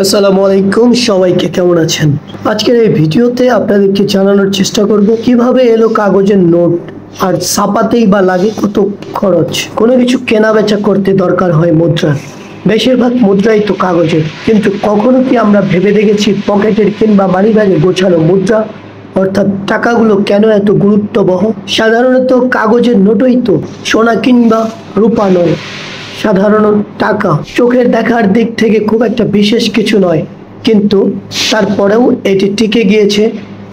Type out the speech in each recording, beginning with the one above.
আসসালামু আলাইকুম, সবাইকে কেমন আছেন? আজকের এই ভিডিওতে আপনাদেরকে জানানোর চেষ্টা করব কিভাবে এলো কাগজের নোট আর ছাপাতেই বা লাগে কত খরচ। কোনো কিছু কেনা বেচা করতে দরকার হয় মুদ্রার। বেশিরভাগ মুদ্রাই তো কাগজের, কিন্তু কখনো কি আমরা ভেবে দেখেছি পকেটের কিংবা মানি ব্যাগে গোছানো মুদ্রা অর্থাৎ টাকাগুলো কেন এত গুরুত্ববহ? সাধারণত কাগজের নোটই তো, সোনা কিংবা রূপা নয়। সাধারণ টাকা চোখের দেখার দিক থেকে খুব একটা বিশেষ কিছু নয়, কিন্তু তারপরেও এটি টিকে গিয়েছে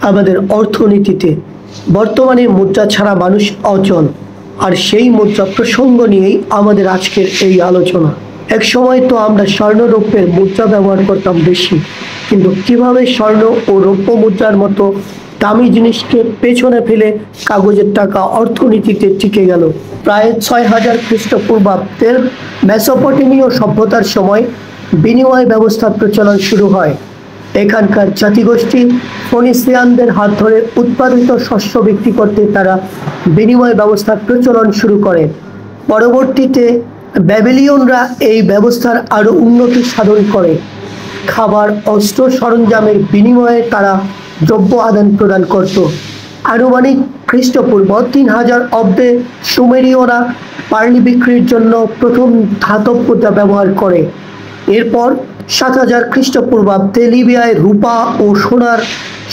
আমাদের অর্থনীতিতে। বর্তমানে মুদ্রা ছাড়া মানুষ অচল, আর সেই মুদ্রা প্রসঙ্গ নিয়েই আমাদের আজকের এই আলোচনা। এক সময় তো আমরা স্বর্ণ রৌপ্যের মুদ্রা ব্যবহার করতাম বেশি, কিন্তু কিভাবে স্বর্ণ ও রৌপ্য মুদ্রার মতো দামি জিনিসকে পেছনে ফেলে কাগজের টাকা অর্থনীতিতে টিকে গেল? প্রায় ৬,০০০ খ্রিস্টপূর্বাব্দের মেসোপটেমীয় সভ্যতার সময় বিনিময় ব্যবস্থার প্রচলন শুরু হয়। এখানকার জাতিগোষ্ঠী ফোনিসিয়ানদের হাত ধরে উৎপাদিত শস্য বিক্রি করতে তারা বিনিময় ব্যবস্থার প্রচলন শুরু করে। পরবর্তীতে ব্যাবিলিয়নরা এই ব্যবস্থার আরও উন্নতি সাধন করে। খাবার, অস্ত্র সরঞ্জামের বিনিময়ে তারা দ্রব্য আদান প্রদান করত। আনুমানিক খ্রিস্টপূর্ব ৩,০০০ অব্দে সুমেরীয়রা পার্লি বিক্রির জন্য প্রথম ধাতব মুদ্রা ব্যবহার করে। এরপর ৭,০০০ খ্রিস্টপূর্বাব্দে লিবিয়ায় রূপা ও সোনার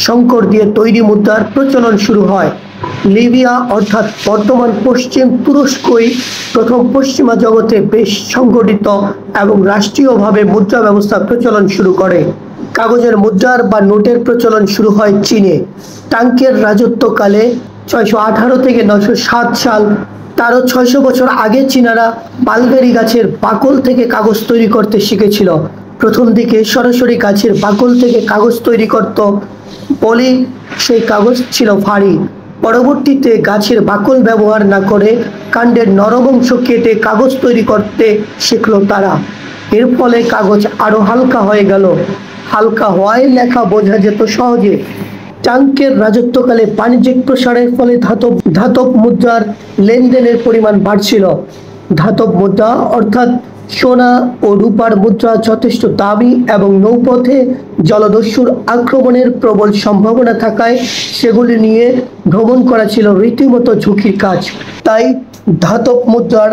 সংকর দিয়ে তৈরি মুদ্রার প্রচলন শুরু হয়। লিবিয়া অর্থাৎ বর্তমান পশ্চিম তুরস্কই প্রথম পশ্চিমা জগতে বেশ সংগঠিত এবং রাষ্ট্রীয়ভাবে মুদ্রা ব্যবস্থার প্রচলন শুরু করে। কাগজের মুদ্রার বা নোটের প্রচলন শুরু হয় চীনে। টাঙ্কের রাজত্বকালে ৬১৮ থেকে ৯০৭ সাল, তারও ৬০০ বছর আগে চীনারা মালবেরি গাছের বাকল থেকে কাগজ তৈরি করতে শিখেছিল। প্রথম দিকে সরাসরি গাছের বাকল থেকে কাগজ তৈরি করত বলে সেই কাগজ ছিল ভারী। পরবর্তীতে গাছের বাকল ব্যবহার না করে কাণ্ডের নরম অংশ কেটে কাগজ তৈরি করতে শিখল তারা। এর ফলে কাগজ আরো হালকা হয়ে গেল। হালকা হওয়ায় লেখা বোঝা যেত সহজে। চাঙ্কের রাজত্বকালে বাণিজ্যিক প্রসারের ফলে ধাতব মুদ্রার লেনদেনের পরিমাণ বাড়ছিল। ধাতব মুদ্রা অর্থাৎ সোনা ও রূপার মুদ্রা যথেষ্ট দামি এবং নৌপথে জলদস্যুর আক্রমণের প্রবল সম্ভাবনা থাকায় সেগুলি নিয়ে ভ্রমণ করা ছিল রীতিমতো ঝুঁকির কাজ। তাই ধাতব মুদ্রার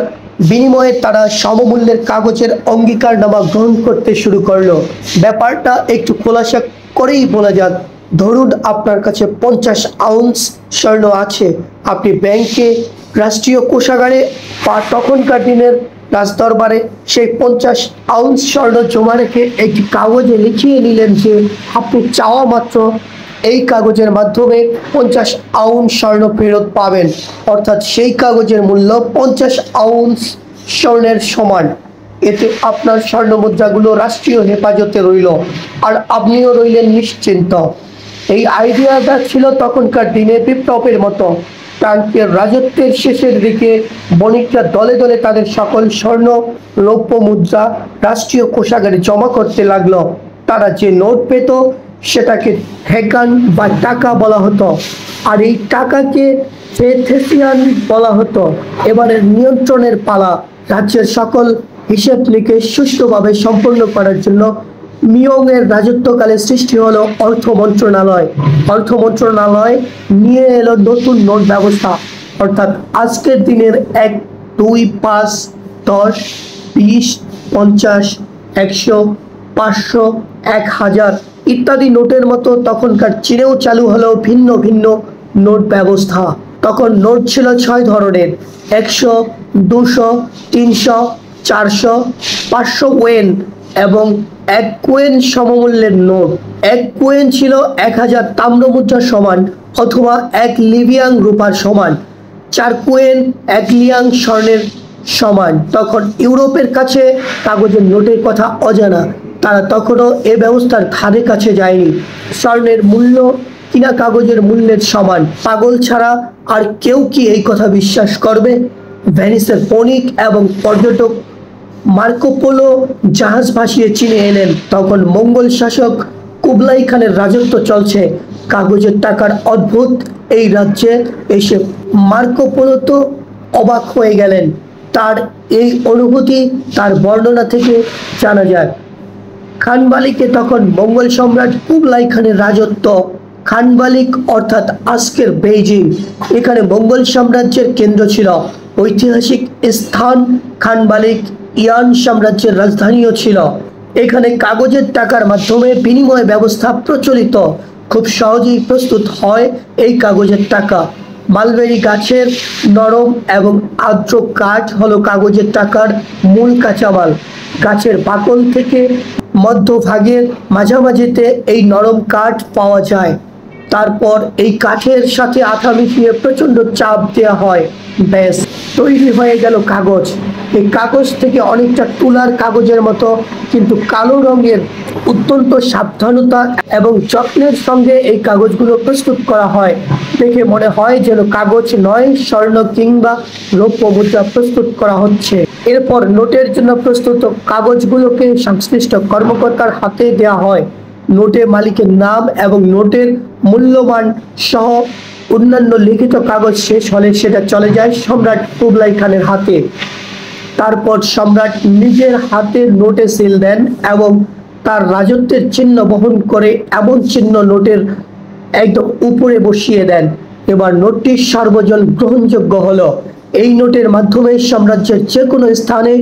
বিনিময়ে তারা সমমূল্যের কাগজের অঙ্গীকারনামা গ্রহণ করতে শুরু করলো। ব্যাপারটা একটু খোলাসা করেই বলা যাক। ধরুন আপনার কাছে ৫০ আউন্স স্বর্ণ আছে। আপনি ব্যাংকে, রাষ্ট্রীয় কোষাগারে বা তখনকার দিনের রাজদরবারে সেই ৫০ আউন্স স্বর্ণ জমা রেখে একটি কাগজে লিখিয়ে নিলেন যে আপনি চাওয়া মাত্র এই কাগজের মাধ্যমে ৫০ আউন্স স্বর্ণ ফেরত পাবেন। অর্থাৎ সেই কাগজের মূল্য ৫০ আউন্স স্বর্ণের সমান। এতে আপনার স্বর্ণ মুদ্রাগুলো রাষ্ট্রীয় হেফাজতে রইল, আর আপনিও রইলেন নিশ্চিন্ত। এই আইডিয়াটা ছিল তখনকার দিনে বিপ্লবের মতো। টাঙ্কের রাজত্বের শেষের দিকে বণিকরা দলে দলে তাদের সকল স্বর্ণ রৌপ্য মুদ্রা রাষ্ট্রীয় কোষাগারে জমা করতে লাগলো। তারা যে নোট পেত সেটাকে হেকান বা টাকা বলা হতো, আর এই টাকাকে থেসিয়ান বলা হতো। এবারের নিয়ন্ত্রণের পালা। রাজ্যের সকল হিসেব নিকেশ সুষ্ঠুভাবে সম্পন্ন করার জন্য মিয়ংয়ের রাজত্বকালে সৃষ্টি হলো অর্থ মন্ত্রণালয়। অর্থ মন্ত্রণালয় নিয়ে এলো নতুন নোট ব্যবস্থা, অর্থাৎ আজকের দিনের ১, ২, ৫, ১০, ২০, ৫০, ১০০, ৫০০, ১,০০০ ইত্যাদি নোটের মতো তখনকার চীনেও চালু হলো ভিন্ন ভিন্ন নোট ব্যবস্থা। তখন নোট ছিল ৬ ধরনের: ১০০, ২০০, ৩০০, ৪০০, ৫০০ ওয়েন এবং ১ কোয়েন সমমূল্যের নোট। ১ কোয়েন ছিল ১,০০০ তাম্র মুদ্রার সমান অথবা ১ লিবিয়াং রূপার সমান। ৪ কোয়েন ১ লিয়াং স্বর্ণের সমান। তখন ইউরোপের কাছে কাগজের নোটের কথা অজানা। তারা তখনও এ ব্যবস্থার ধারে কাছে যায়নি। স্বর্ণের মূল্য কিনা কাগজের মূল্যের সমান। পাগল ছাড়া আর কেউ কি এই কথা বিশ্বাস করবে? ভেনিসের বণিক এবং পর্যটক মার্কো পোলো জাহাজ ভাসিয়ে চীনে এলেন। তখন মঙ্গল শাসক কুবলাই খানের রাজত্ব চলছে। কাগজের টাকার অদ্ভুত এই রাজ্যে এসে মার্কো পোলো তো অবাক হয়ে গেলেন। তার এই অনুভূতি তার বর্ণনা থেকে জানা যায়। খানবালিকে তখন মঙ্গল সম্রাট কুবলাই খানের রাজত্ব। খানবালিক অর্থাৎ আজকের বেইজিং, এখানে মঙ্গল সাম্রাজ্যের কেন্দ্র ছিল। ঐতিহাসিক স্থান খানবালিক ইয়ান সাম্রাজ্যের রাজধানীও ছিল। এখানে কাগজের টাকার মাধ্যমে বিনিময় ব্যবস্থা প্রচলিত। খুব সহজেই প্রস্তুত হয় এই কাগজের টাকা। মালবেরি গাছের নরম এবং আর্দ্র কাঠ হলো কাগজের টাকার মূল কাঁচামাল। গাছের বাকল থেকে মধ্যভাগের মাঝামাঝিতে এই নরম কাঠ পাওয়া যায়। তারপর এই কাঠের সাথে আঠা মিশিয়ে প্রচণ্ড চাপ দেওয়া হয়, ব্যাস তৈরি হয়ে গেল কাগজ। এই কাগজ থেকে অনেকটা তুলার কাগজের মতো, কিন্তু কালো রঙের। অত্যন্ত সাবধানতা এবং যত্নের সঙ্গে এই কাগজগুলো প্রস্তুত করা হয়। দেখে মনে হয় যেন কাগজ নয়, স্বর্ণ কিংবা রৌপ্য মুদ্রা প্রস্তুত করা হচ্ছে। এরপর নোটের জন্য প্রস্তুত কাগজগুলোকে সংশ্লিষ্ট কর্মকর্তার হাতে দেওয়া হয়। নোটে মালিকের নাম এবং নোটের মূল্যমান সহ অন্যান্য লিখিত কাগজ শেষ হলে সেটা চলে যায় সম্রাট কুবলাই খানের হাতে। তারপর সম্রাট নিজের হাতে নোটে সিল দেন এবং তার রাজত্বের চিহ্ন বহন করে এমন চিহ্ন নোটের একদম উপরে বসিয়ে দেন। এবার নোটটি সার্বজন গ্রহণযোগ্য হলো। এই নোটের মাধ্যমে সাম্রাজ্যের যে কোনো স্থানে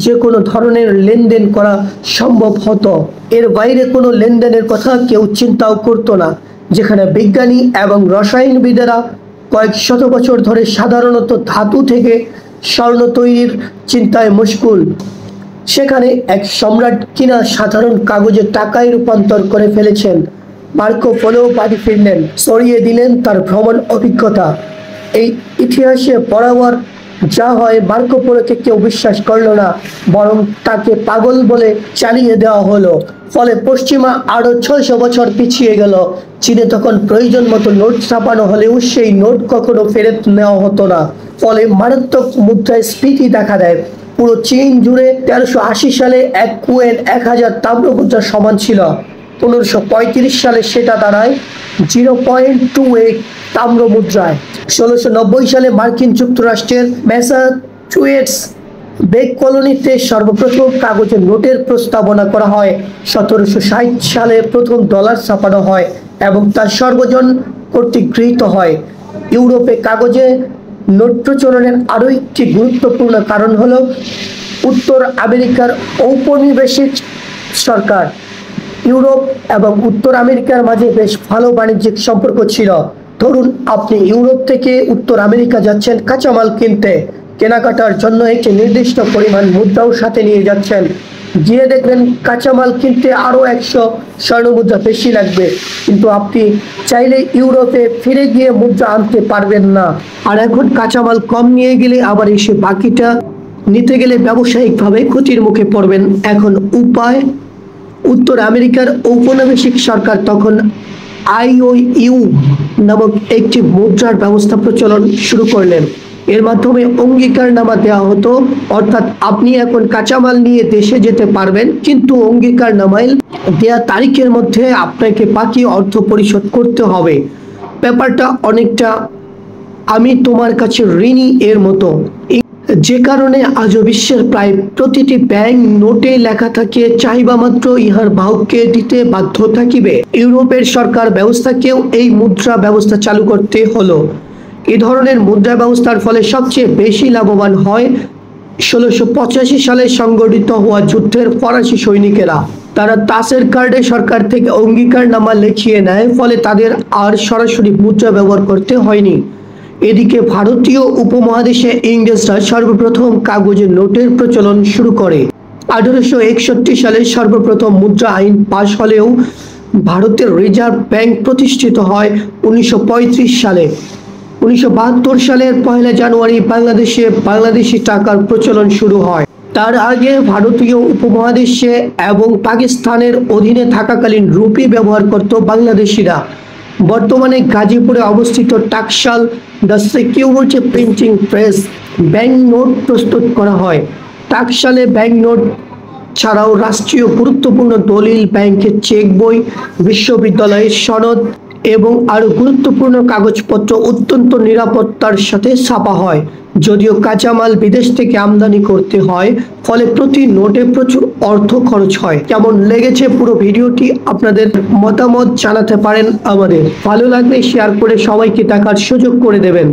যে কোনো ধরনের লেনদেন করা সম্ভব হতো। এর বাইরে কোনো লেনদেনের কথা কেউ চিন্তাও করতো না। যেখানে বিজ্ঞানী এবং রসায়নবিদেরা কয়েক শত বছর ধরে সাধারণত ধাতু থেকে স্বর্ণ তৈরির চিন্তায় মশগুল, সেখানে এক সম্রাট কিনা সাধারণ কাগজের টাকায় রূপান্তর করে ফেলেছেন। মার্কো পোলো বাড়ি ফিরলেন, ছড়িয়ে দিলেন তার ভ্রমণ অভিজ্ঞতা। এই ইতিহাসে বরাবর যা হয়, মার্কো পোলোকে কেউ বিশ্বাস করলো না, বরং তাকে পাগল বলে চালিয়ে দেওয়া হলো। ফলে পশ্চিমা আরো 600 বছর পিছিয়ে গেল। চীনে তখন প্রয়োজন মতো নোট ছাপানো হলেও সেই নোট কখনো ফেরত নেওয়া হতো না। ফলে মারাত্মক মুদ্রাস্ফীতি দেখা দেয়। পুরো চীন জুড়ে 1380 সালে এক কুয়েন 1000 তাম্র মুদ্রার সমান ছিল। 1535 সালে সেটা দাঁড়ায় 0.28 তাম্র মুদ্রায়। 1690 সালে মার্কিন যুক্তরাষ্ট্রের ম্যাসাচুসেটস বে কলোনিতে সর্বপ্রথম কাগজের নোটের প্রস্তাবনা করা হয়। 1760 সালে প্রথম ডলার ছাপানো হয় এবং তা সর্বজন কর্তৃক গৃহীত হয়। ইউরোপে কাগজে নোট প্রচলনের আরও একটি গুরুত্বপূর্ণ কারণ হলো উত্তর আমেরিকার ঔপনিবেশিক সরকার। ইউরোপ এবং উত্তর আমেরিকার মাঝে বেশ ভালো বাণিজ্যিক সম্পর্ক ছিল। ধরুন আপনি ইউরোপ থেকে উত্তর আমেরিকা যাচ্ছেন কাঁচামাল কিনতে, কেনাকাটার জন্য একটি নির্দিষ্ট পরিমাণ মুদ্রাও সাথে নিয়ে যাচ্ছেন। গিয়ে দেখবেন কাঁচামাল কিনতে আরও 100 স্বর্ণ মুদ্রা বেশি লাগবে, কিন্তু আপনি চাইলে ইউরোপে ফিরে গিয়ে মুদ্রা আনতে পারবেন না। আর এখন কাঁচামাল কম নিয়ে গেলে আবার এসে বাকিটা নিতে গেলে ব্যবসায়িকভাবে ক্ষতির মুখে পড়বেন। এখন উপায়, উত্তর আমেরিকার ঔপনিবেশিক সরকার তখন IOU নামক একটি মুদ্রার ব্যবস্থা প্রচলন শুরু করলেন। এর মাধ্যমে অঙ্গীকারনামা দেওয়া হতো, অর্থাৎ আপনি এখন কাঁচামাল নিয়ে দেশে যেতে পারবেন, কিন্তু অঙ্গীকারনামায় দেয়া তারিখের মধ্যে আপনাকে বাকি অর্থ পরিশোধ করতে হবে। ব্যাপারটা অনেকটা আমি তোমার কাছে ঋণী এর মতো, যে কারণে আজও বিশ্বের প্রায় প্রতিটি ব্যাংক নোটে লেখা থাকে চাহিবা মাত্র ইহার বাহককে দিতে বাধ্য থাকিবে। ইউরোপের সরকার ব্যবস্থাকেও এই মুদ্রা ব্যবস্থা চালু করতে হলো। এই ধরনের মুদ্রা ব্যবস্থার ফলে সবচেয়ে বেশি লাভবান হয় 1685 সালে সংগঠিত হওয়া যুদ্ধের ফরাসি সৈনিকেরা। তারা তাসের কার্ডে সরকার থেকে অঙ্গীকারনামা লিখিয়ে নেয়, ফলে তাদের আর সরাসরি মুদ্রা ব্যবহার করতে হয়নি। এদিকে ভারতীয় উপমহাদেশে ইংরেজরা সর্বপ্রথম কাগজের নোটের প্রচলন শুরু করে। 1861 সালে সর্বপ্রথম মুদ্রা আইন পাশ হলেও ভারতের রিজার্ভ ব্যাংক প্রতিষ্ঠিত হয় 1935 সালে। 1972 সালের 1 জানুয়ারি বাংলাদেশে বাংলাদেশি টাকার প্রচলন শুরু হয়। তার আগে ভারতীয় উপমহাদেশে এবং পাকিস্তানের অধীনে থাকাকালীন রুপি ব্যবহার করত বাংলাদেশিরা। বর্তমানে গাজীপুরে অবস্থিত টাকশাল the security printing press bank note প্রস্তুত করা হয়। টাকশালে ব্যাংক নোট ছাড়াও রাষ্ট্রীয় গুরুত্বপূর্ণ দলিল, ব্যাংকের চেক বই, বিশ্ববিদ্যালয়ের সনদ এবং আরো গুরুত্বপূর্ণ কাগজপত্র অত্যন্ত নিরাপত্তার সাথে ছাপা হয়। যদিও কাঁচামাল বিদেশ থেকে আমদানি করতে হয়, ফলে প্রতি নোটে প্রচুর অর্থ খরচ হয়। কেমন লেগেছে পুরো ভিডিওটি আপনাদের মতামত জানাতে পারেন আমাদের। ভালো লাগলে শেয়ার করে সবাইকে দেখার সুযোগ করে দেবেন।